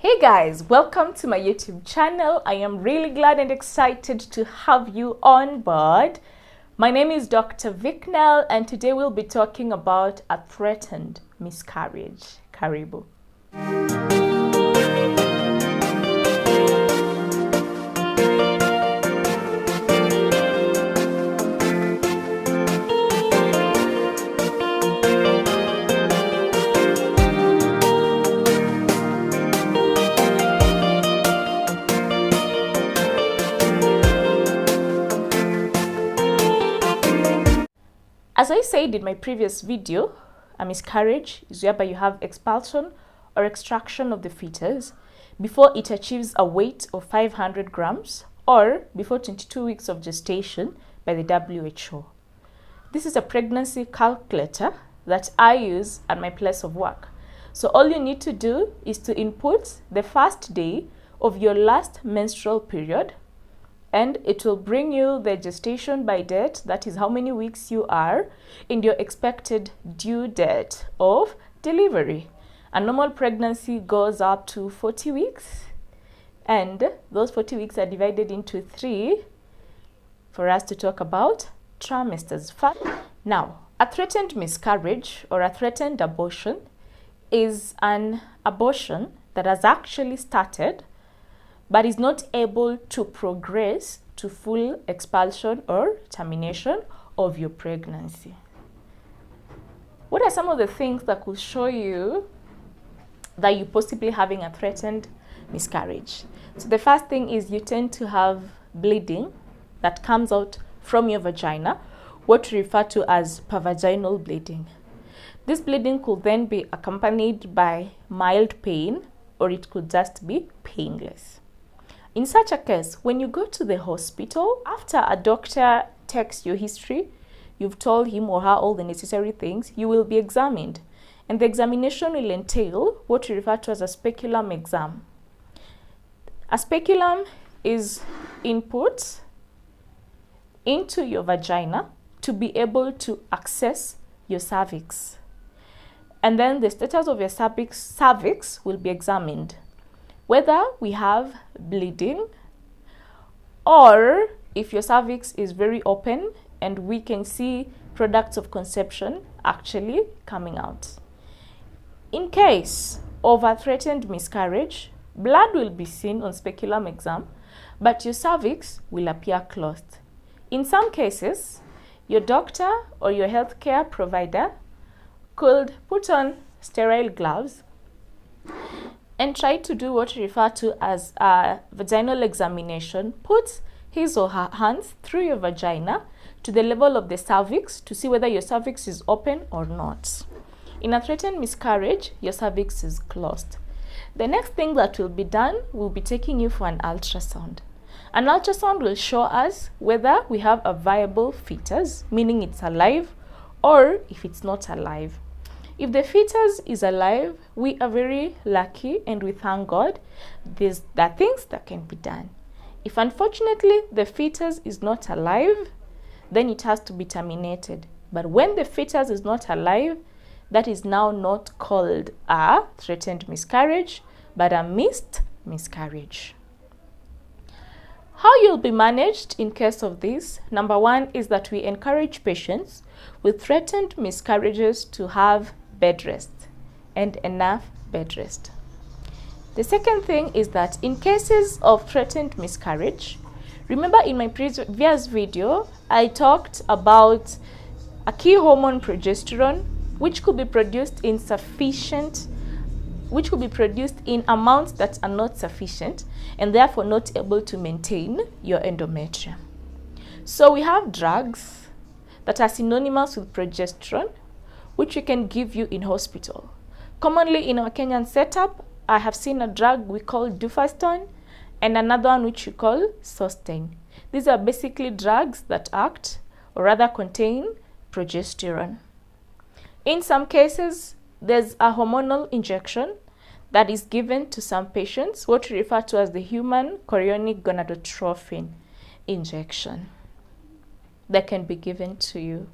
Hey guys, welcome to my YouTube channel. I am really glad and excited to have you on board. My name is Dr. Viknell and today we'll be talking about a threatened miscarriage. Karibu. As I said in my previous video, a miscarriage is whereby you have expulsion or extraction of the fetus before it achieves a weight of 500 grams or before 22 weeks of gestation by the WHO. This is a pregnancy calculator that I use at my place of work. So all you need to do is to input the first day of your last menstrual period, and it will bring you the gestation by date, that is how many weeks you are, and your expected due date of delivery. A normal pregnancy goes up to 40 weeks, and those 40 weeks are divided into 3 for us to talk about trimesters. Now, a threatened miscarriage or a threatened abortion is an abortion that has actually started but is not able to progress to full expulsion or termination of your pregnancy. What are some of the things that could show you that you're possibly having a threatened miscarriage? So the first thing is you tend to have bleeding that comes out from your vagina, what we refer to as pervaginal bleeding. This bleeding could then be accompanied by mild pain, or it could just be painless. In such a case, when you go to the hospital, after a doctor takes your history, you've told him or her all the necessary things, you will be examined. And the examination will entail what we refer to as a speculum exam. A speculum is input into your vagina to be able to access your cervix. And then the status of your cervix will be examined. Whether we have bleeding, or if your cervix is very open and we can see products of conception actually coming out. In case of a threatened miscarriage, blood will be seen on speculum exam, but your cervix will appear closed. In some cases, your doctor or your healthcare provider could put on sterile gloves and try to do what we refer to as a vaginal examination, put his or her hands through your vagina to the level of the cervix to see whether your cervix is open or not. In a threatened miscarriage, your cervix is closed. The next thing that will be done will be taking you for an ultrasound. An ultrasound will show us whether we have a viable fetus, meaning it's alive, or if it's not alive. If the fetus is alive, we are very lucky and we thank God. There are things that can be done. If unfortunately the fetus is not alive, then it has to be terminated. But when the fetus is not alive, that is now not called a threatened miscarriage, but a missed miscarriage. How you'll be managed in case of this, number one is that we encourage patients with threatened miscarriages to have bed rest and enough bed rest. The second thing is that in cases of threatened miscarriage, remember in my previous video, I talked about a key hormone, progesterone, which could be produced in amounts that are not sufficient and therefore not able to maintain your endometrium. So we have drugs that are synonymous with progesterone, which we can give you in hospital. Commonly in our Kenyan setup, I have seen a drug we call Dufaston and another one which we call Sostane. These are basically drugs that act or rather contain progesterone. In some cases, there's a hormonal injection that is given to some patients, what we refer to as the human chorionic gonadotrophin injection that can be given to you.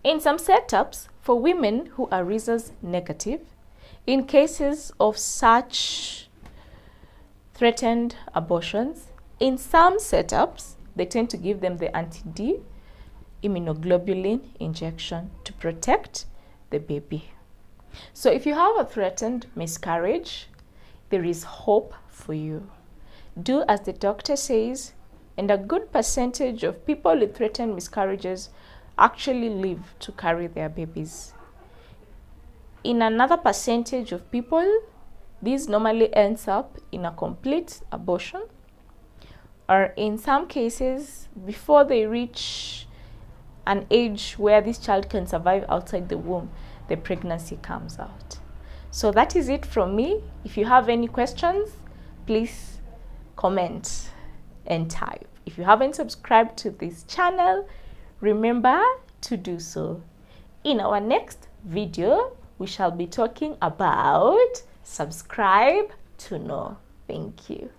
In some setups, for women who are rhesus negative, in cases of such threatened abortions. In some setups, they tend to give them the anti-D immunoglobulin injection to protect the baby. So if you have a threatened miscarriage, there is hope for you. Do as the doctor says, and a good percentage of people with threatened miscarriages actually live to carry their babies. In another percentage of people, this normally ends up in a complete abortion, or in some cases, before they reach an age where this child can survive outside the womb, the pregnancy comes out. So that is it from me. If you have any questions, please comment and type. If you haven't subscribed to this channel, remember to do so. In our next video, we shall be talking about subscribe to know. Thank you.